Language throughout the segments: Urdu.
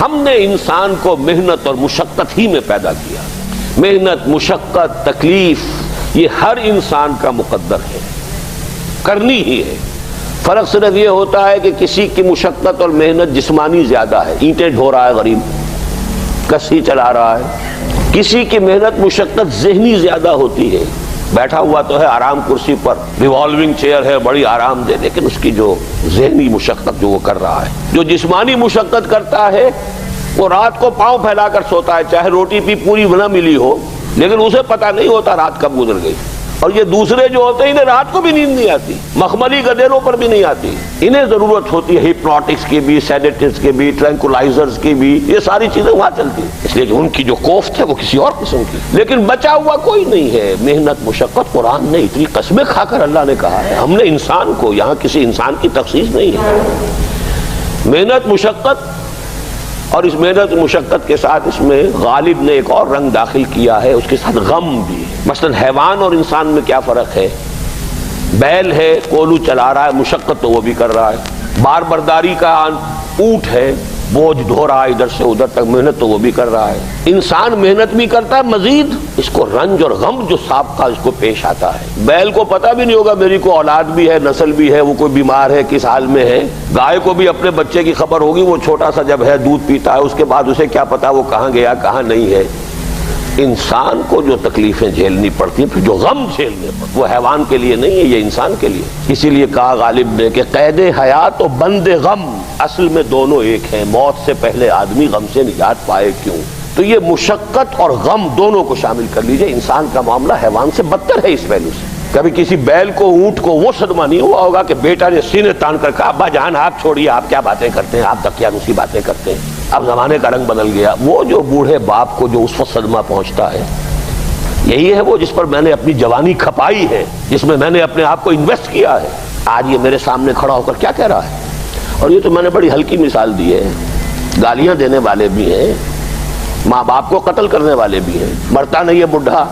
ہم نے انسان کو محنت اور مشقت ہی میں پیدا کیا. محنت، مشقت، تکلیف یہ ہر انسان کا مقدر ہے، کرنی ہی ہے. فرق صرف یہ ہوتا ہے کہ کسی کی مشقت اور محنت جسمانی زیادہ ہے، اینٹیں ڈھو رہا ہے غریب، کسی چلا رہا ہے. کسی کی محنت مشقت ذہنی زیادہ ہوتی ہے، بیٹھا ہوا تو ہے آرام کرسی پر، ریوالونگ چیئر ہے بڑی آرام دہ، لیکن اس کی جو ذہنی مشقت جو وہ کر رہا ہے. جو جسمانی مشقت کرتا ہے وہ رات کو پاؤں پھیلا کر سوتا ہے، چاہے روٹی بھی پوری نہ ملی ہو، لیکن اسے پتہ نہیں ہوتا رات کب گزر گئی. اور یہ دوسرے جو ہوتے ہیں انہیں رات کو بھی نیند نہیں آتی، مخملی گدیروں پر بھی نہیں آتی. انہیں ضرورت ہوتی ہے ہپنوٹکس کی بھی، سیڈیٹیوز کی بھی، ٹرینکولائزرز کی بھی، یہ ساری چیزیں وہاں چلتی ہیں، اس لیے کہ ان کی جو کوفت ہے وہ کسی اور قسم کی. لیکن بچا ہوا کوئی نہیں ہے. محنت، مشقت، قرآن نے اتنی قسمیں کھا کر اللہ نے کہا ہے. ہم نے انسان کو، یہاں کسی انسان کی تخصیص نہیں ہے. محنت، مشقت، اور اس محنت مشقت کے ساتھ اس میں غالب نے ایک اور رنگ داخل کیا ہے، اس کے ساتھ غم بھی. مثلا حیوان اور انسان میں کیا فرق ہے؟ بیل ہے، کولو چلا رہا ہے، مشقت تو وہ بھی کر رہا ہے. بار برداری کا اونٹ ہے، بوجھ ڈھو رہا ہے ادھر سے ادھر تک، محنت تو وہ بھی کر رہا ہے. انسان محنت بھی کرتا ہے، مزید اس کو رنج اور غم جو سابقہ اس کو پیش آتا ہے. بیل کو پتہ بھی نہیں ہوگا میری کو اولاد بھی ہے، نسل بھی ہے، وہ کوئی بیمار ہے، کس حال میں ہے. گائے کو بھی اپنے بچے کی خبر ہوگی، وہ چھوٹا سا جب ہے دودھ پیتا ہے، اس کے بعد اسے کیا پتا وہ کہاں گیا کہاں نہیں ہے. انسان کو جو تکلیفیں جھیلنی پڑتی ہیں، پھر جو غم جھیلنے پڑتے، وہ حیوان کے لیے نہیں ہے، یہ انسان کے لیے. اسی لیے کہا غالب نے کہ قید حیات و بند غم اصل میں دونوں ایک ہیں. موت سے پہلے آدمی غم سے نجات پائے کیوں؟ تو یہ مشقت اور غم دونوں کو شامل کر لیجئے. انسان کا معاملہ حیوان سے بدتر ہے اس پہلو سے. کبھی کسی بیل کو، اونٹ کو وہ صدمہ نہیں ہوا ہوگا کہ بیٹا نے سینے تان کر کہا ابا جان آپ چھوڑیے، آپ کیا باتیں کرتے ہیں، آپ دقیانوسی باتیں کرتے ہیں، اب زمانے کا رنگ بدل گیا. وہ جو بوڑھے باپ کو جو اس وقت صدمہ پہنچتا ہے، یہی ہے وہ جس پر میں نے اپنی جوانی کھپائی ہے، جس میں میں نے اپنے آپ کو انویسٹ کیا ہے. آج یہ میرے سامنے کھڑا ہو کر کیا کہہ رہا ہے. اور یہ تو میں نے بڑی ہلکی مثال دی ہے. گالیاں دینے والے بھی ہیں، ماں باپ کو قتل کرنے والے بھی ہیں. مرتا نہیں ہے بڈھا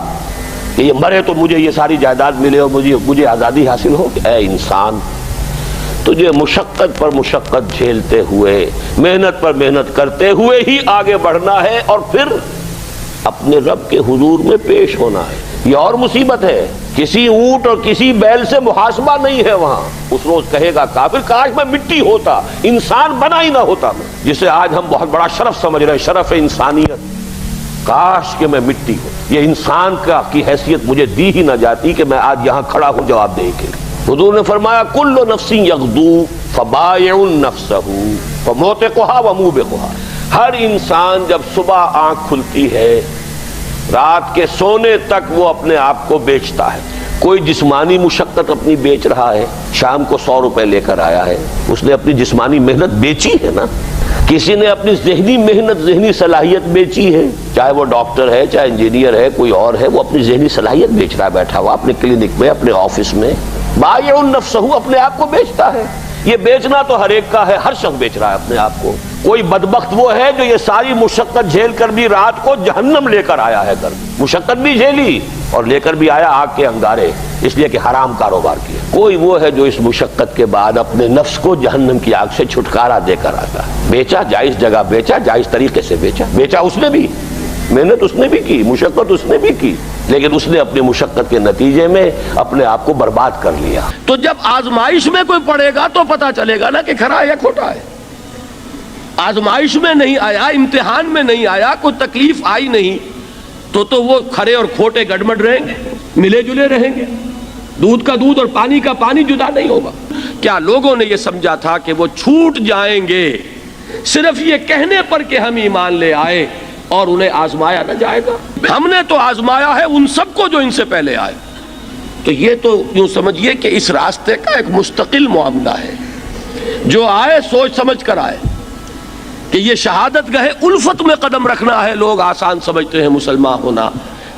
کہ یہ مرے تو مجھے یہ ساری جائیداد ملے اور مجھے آزادی حاصل ہو. اے انسان، تجھے مشقت پر مشقت جھیلتے ہوئے، محنت پر محنت کرتے ہوئے ہی آگے بڑھنا ہے، اور پھر اپنے رب کے حضور میں پیش ہونا ہے. یہ اور مصیبت ہے. کسی اونٹ اور کسی بیل سے محاسبہ نہیں ہے وہاں. اس روز کہے گا کافر کاش میں مٹی ہوتا، انسان بنا ہی نہ ہوتا میں، جسے آج ہم بہت بڑا شرف سمجھ رہے ہیں، شرف انسانیت. کاش کہ میں مٹی ہوں، یہ انسان کی حیثیت مجھے دی ہی نہ جاتی کہ میں آج یہاں کھڑا ہوں جواب دے کے. حضور نے فرمایا کل نفس یغدو فبائع نفسہ فموتقھا وموبقھا. ہر انسان جب صبح آنکھ کھلتی ہے، رات کے سونے تک وہ اپنے آپ کو بیچتا ہے. کوئی جسمانی مشقت اپنی بیچ رہا ہے، شام کو 100 روپے لے کر آیا ہے، اس نے اپنی جسمانی محنت بیچی ہے نا. کسی نے اپنی ذہنی محنت، ذہنی صلاحیت بیچی ہے، چاہے وہ ڈاکٹر ہے، چاہے انجینئر ہے، کوئی اور ہے، وہ اپنی ذہنی صلاحیت بیچ رہا ہے بیٹھا ہوا اپنے کلینک میں، اپنے آفس میں. بائع نفسہ، اپنے آپ کو بیچتا ہے. یہ بیچنا تو ہر ایک کا ہے، ہر شخص بیچ رہا ہے اپنے آپ کو. کوئی بدبخت وہ ہے جو یہ ساری مشقت جھیل کر بھی رات کو جہنم لے کر آیا ہے. گھر مشقت بھی جھیلی اور لے کر بھی آیا آگ کے انگارے، اس لیے کہ حرام کاروبار کیا. کوئی وہ ہے جو اس مشقت کے بعد اپنے نفس کو جہنم کی آگ سے چھٹکارا دے کر آتا ہے. بیچا، جائز جگہ بیچا، جائز طریقے سے بیچا اس نے بھی، محنت اس نے بھی کی، مشقت اس نے بھی کی، لیکن اس نے اپنی مشقت کے نتیجے میں اپنے آپ کو برباد کر لیا. تو جب آزمائش میں کوئی پڑے گا تو پتا چلے گا نا کہ کھرا ہے یا کھوٹا ہے. آزمائش میں نہیں آیا، امتحان میں نہیں آیا، کوئی تکلیف آئی نہیں، تو وہ کھرے اور کھوٹے گڑمڑ رہیں گے، ملے جلے رہیں گے. دودھ کا دودھ اور پانی کا پانی جدا نہیں ہوگا. کیا لوگوں نے یہ سمجھا تھا کہ وہ چھوٹ جائیں گے صرف یہ کہنے پر کہ ہم ایمان لے آئے اور انہیں آزمایا نہ جائے گا؟ ہم نے تو آزمایا ہے ان سب کو جو ان سے پہلے آئے. تو یہ تو یوں سمجھیے کہ اس راستے کا ایک مستقل معاملہ ہے. جو آئے سوچ سمجھ کر آئے کہ یہ شہادت گاہ الفت میں قدم رکھنا ہے. لوگ آسان سمجھتے ہیں مسلمان ہونا.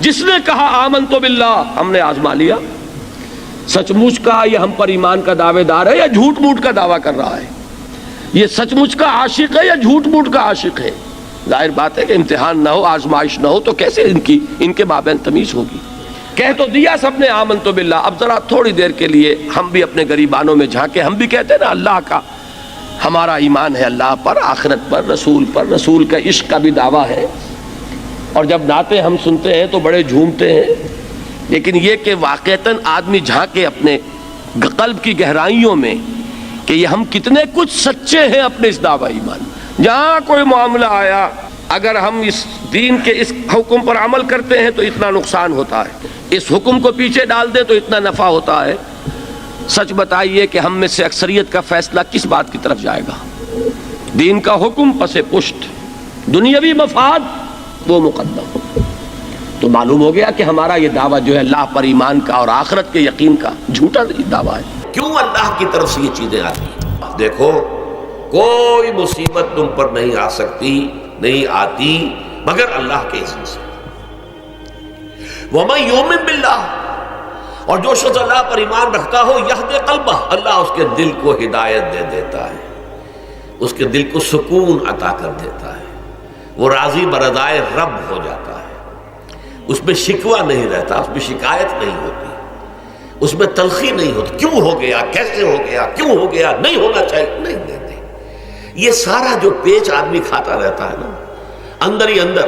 جس نے کہا آمنت باللہ، ہم نے آزما لیا. سچ مچ کا یہ ہم پر ایمان کا دعوے دار ہے یا جھوٹ موٹ کا دعویٰ کر رہا ہے؟ یہ سچ مچ کا عاشق ہے یا جھوٹ موٹ کا عاشق ہے؟ ظاہر بات ہے کہ امتحان نہ ہو، آزمائش نہ ہو تو کیسے ان کے مابین تمیز ہوگی؟ کہہ تو دیا سب نے آمنت باللہ. اب ذرا تھوڑی دیر کے لیے ہم بھی اپنے گریبانوں میں جھانکے. ہم بھی کہتے ہیں نا اللہ کا، ہمارا ایمان ہے اللہ پر، آخرت پر، رسول کا عشق کا بھی دعویٰ ہے. اور جب نعتیں ہم سنتے ہیں تو بڑے جھومتے ہیں، لیکن یہ کہ واقعتاً آدمی جھانکے اپنے قلب کی گہرائیوں میں کہ یہ ہم کتنے کچھ سچے ہیں اپنے اس دعویٰ ایمان. جہاں کوئی معاملہ آیا، اگر ہم اس دین کے اس حکم پر عمل کرتے ہیں تو اتنا نقصان ہوتا ہے، اس حکم کو پیچھے ڈال دیں تو اتنا نفع ہوتا ہے. سچ بتائیے کہ ہم میں سے اکثریت کا فیصلہ کس بات کی طرف جائے گا؟ دین کا حکم پس پشت، دنیاوی مفاد وہ مقدم. تو معلوم ہو گیا کہ ہمارا یہ دعویٰ جو ہے اللہ پر ایمان کا اور آخرت کے یقین کا جھوٹا دعویٰ ہے. کیوں اللہ کی طرف سے یہ چیزیں آتی ہیں؟ دیکھو، کوئی مصیبت تم پر نہیں آ سکتی، نہیں آتی مگر اللہ کے اذن سے. وَمَن يُؤْمِن بِاللَّهِ، اور جو شخص اللہ پر ایمان رکھتا ہو، یہدِ قلبہ، اللہ اس کے دل کو ہدایت دے دیتا ہے، اس کے دل کو سکون عطا کر دیتا ہے، وہ راضی برضائے رب ہو جاتا ہے، اس میں شکوہ نہیں رہتا، اس میں شکایت نہیں ہوتی، اس میں تلخی نہیں ہوتی. کیوں ہو گیا، کیسے ہو گیا، کیوں ہو گیا، نہیں ہونا چاہیے، نہیں دیتے. یہ سارا جو پیچ آدمی کھاتا رہتا ہے نا اندر ہی اندر،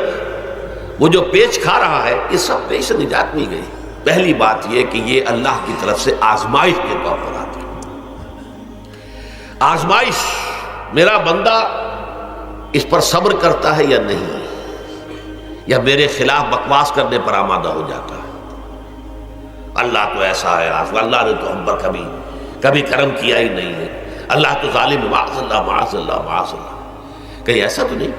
وہ جو پیچ کھا رہا ہے، یہ سب پیچ سے نجات مل گئی. پہلی بات یہ کہ یہ اللہ کی طرف سے آزمائش کے طور پر آتی ہے. آزمائش، میرا بندہ اس پر صبر کرتا ہے یا نہیں، یا میرے خلاف بکواس کرنے پر آمادہ ہو جاتا ہے. اللہ تو ایسا ہے، اللہ نے تو ہم پر کبھی کرم کیا ہی نہیں ہے، اللہ تو ظالم، معاذ اللہ معاذ اللہ معاذ اللہ. کہیں ایسا تو نہیں،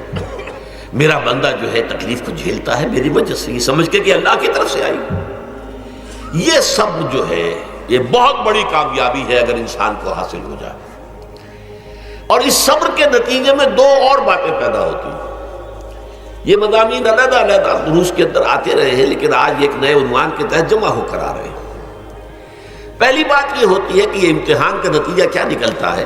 میرا بندہ جو ہے تکلیف کو جھیلتا ہے میری وجہ سے، یہ سمجھ کے کہ اللہ کی طرف سے آئی. یہ سب جو ہے یہ بہت بڑی کامیابی ہے اگر انسان کو حاصل ہو جائے. اور اس صبر کے نتیجے میں دو اور باتیں پیدا ہوتی ہیں. یہ مضامین علیحدہ علیحدہ دروس کے اندر آتے رہے ہیں، لیکن آج ایک نئے عنوان کے تحت جمع ہو کر آ رہے ہیں. پہلی بات یہ ہوتی ہے کہ یہ امتحان کا نتیجہ کیا نکلتا ہے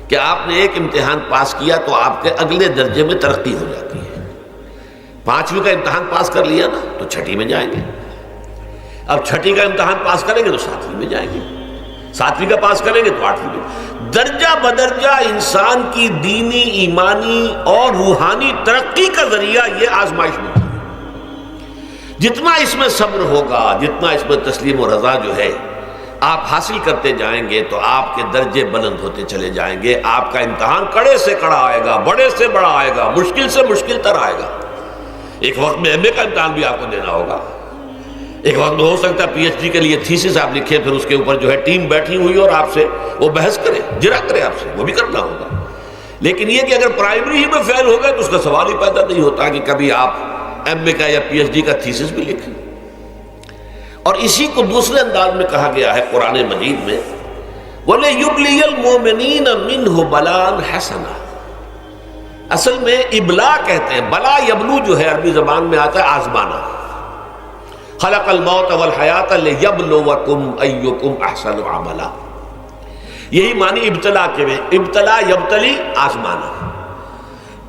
کہ آپ نے ایک امتحان پاس کیا تو آپ کے اگلے درجے میں ترقی ہو جاتی ہے. 5ویں کا امتحان پاس کر لیا نا تو 6ٹھی میں جائیں گے، اب 6ٹھی کا امتحان پاس کریں گے تو 7ویں میں جائیں گے، 7ویں کا پاس کریں گے تو 8ویں میں. درجہ بدرجہ انسان کی دینی، ایمانی اور روحانی ترقی کا ذریعہ یہ آزمائش ہوتی ہے. جتنا اس میں صبر ہوگا، جتنا اس میں تسلیم و رضا جو ہے آپ حاصل کرتے جائیں گے تو آپ کے درجے بلند ہوتے چلے جائیں گے. آپ کا امتحان کڑے سے کڑا آئے گا، بڑے سے بڑا آئے گا، مشکل سے مشکل تر آئے گا. ایک وقت میں ایم اے کا امتحان بھی آپ کو دینا ہوگا، ایک وقت میں ہو سکتا ہے پی ایچ ڈی کے لیے تھیسس آپ لکھیں، پھر اس کے اوپر جو ہے ٹیم بیٹھی ہوئی اور آپ سے وہ بحث کرے، جرا کرے آپ سے، وہ بھی کرنا ہوگا. لیکن یہ کہ اگر پرائمری ہی میں فیل ہو گئے تو اس کا سوال ہی پیدا نہیں ہوتا کہ کبھی آپ ایم اے کا یا پی ایچ ڈی کا تھیسس بھی لکھیں. اور اسی کو دوسرے انداز میں کہا گیا ہے قرآن مجید میں، وَلِيُبْلِيَ الْمُؤْمِنِينَ مِنْهُ بَلَاءً حَسَنًا. اصل میں ابلا کہتے ہیں، بلا یبلو جو ہے عربی زبان میں آتا ہے آزمانا. خلق الموت والحیات لیبلوکم ایکم احسن عملا. یہی معنی ابتلا کے میں، ابتلا یبتلی آزمانا.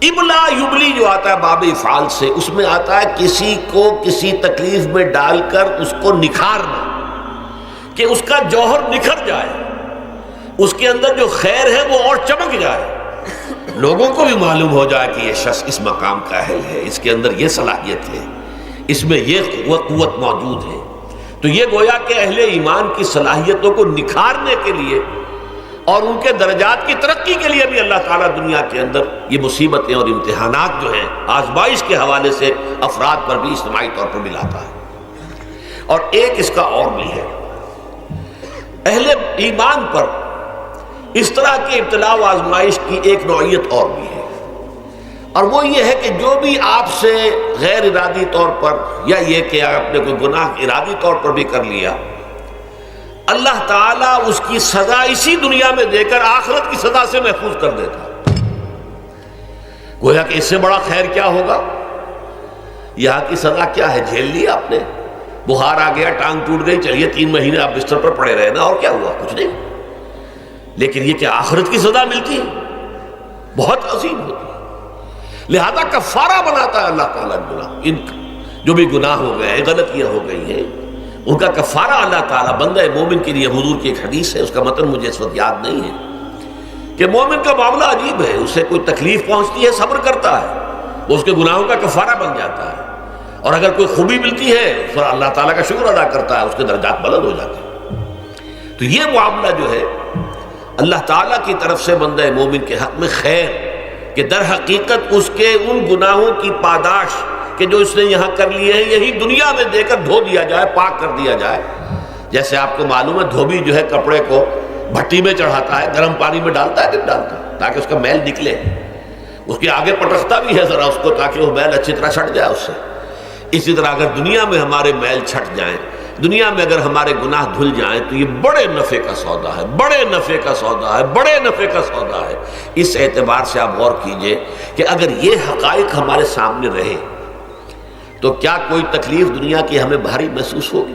ابلا یبلی جو آتا ہے باب افعال سے، اس میں آتا ہے کسی کو کسی تکلیف میں ڈال کر اس کو نکھارنا، کہ اس کا جوہر نکھر جائے، اس کے اندر جو خیر ہے وہ اور چمک جائے، لوگوں کو بھی معلوم ہو جائے کہ یہ شخص اس مقام کا اہل ہے، اس کے اندر یہ صلاحیت ہے، اس میں یہ قوت موجود ہے. تو یہ گویا کہ اہل ایمان کی صلاحیتوں کو نکھارنے کے لیے اور ان کے درجات کی ترقی کے لیے بھی اللہ تعالیٰ دنیا کے اندر یہ مصیبتیں اور امتحانات جو ہیں آزمائش کے حوالے سے افراد پر بھی اجتماعی طور پر بھی لاتا ہے. اور ایک اس کا اور بھی ہے، اہل ایمان پر اس طرح کی ابتلاء و آزمائش کی ایک نوعیت اور بھی ہے، اور وہ یہ ہے کہ جو بھی آپ سے غیر ارادی طور پر یا یہ کہ آپ نے کوئی گناہ ارادی طور پر بھی کر لیا، اللہ تعالیٰ اس کی سزا اسی دنیا میں دے کر آخرت کی سزا سے محفوظ کر دیتا. گویا کہ اس سے بڑا خیر کیا ہوگا؟ یہاں کی سزا کیا ہے؟ جھیل لی آپ نے، بخار آ گیا، ٹانگ ٹوٹ گئی، چلیے 3 مہینے آپ بستر پر پڑے رہے نا، اور کیا ہوا؟ کچھ نہیں. لیکن یہ کہ آخرت کی سزا ملتی ہے بہت عظیم ہوتی ہے. لہذا کفارہ بناتا ہے اللہ تعالیٰ گناہ، ان جو بھی گناہ ہو گئے ہیں، غلطیاں ہو گئی ہیں، ان کا کفارہ اللہ تعالیٰ بندہ مومن کے لیے. حضور کی ایک حدیث ہے، اس کا متن مجھے اس وقت یاد نہیں ہے، کہ مومن کا معاملہ عجیب ہے، اسے کوئی تکلیف پہنچتی ہے صبر کرتا ہے، وہ اس کے گناہوں کا کفارہ بن جاتا ہے، اور اگر کوئی خوبی ملتی ہے تو اللہ تعالیٰ کا شکر ادا کرتا ہے، اس کے درجات بلند ہو جاتے ہیں۔ تو یہ معاملہ جو ہے اللہ تعالیٰ کی طرف سے بندہ مومن کے حق میں خیر، کہ در حقیقت اس کے ان گناہوں کی پاداش کہ جو اس نے یہاں کر لیے ہیں یہی دنیا میں دے کر دھو دیا جائے، پاک کر دیا جائے۔ جیسے آپ کو معلوم ہے دھوبی جو ہے کپڑے کو بھٹی میں چڑھاتا ہے، گرم پانی میں ڈالتا ہے کہ ڈالتا ہے تاکہ اس کا میل نکلے، اس کے آگے پٹکتا بھی ہے ذرا اس کو تاکہ وہ میل اچھی طرح چھٹ جائے اس سے۔ اسی طرح اگر دنیا میں ہمارے میل چھٹ جائیں، دنیا میں اگر ہمارے گناہ دھل جائیں تو یہ بڑے نفع کا سودا ہے، بڑے نفع کا سودا ہے، بڑے نفع کا سودا ہے۔ اس اعتبار سے آپ غور کیجئے کہ اگر یہ حقائق ہمارے سامنے رہے تو کیا کوئی تکلیف دنیا کی ہمیں بھاری محسوس ہوگی؟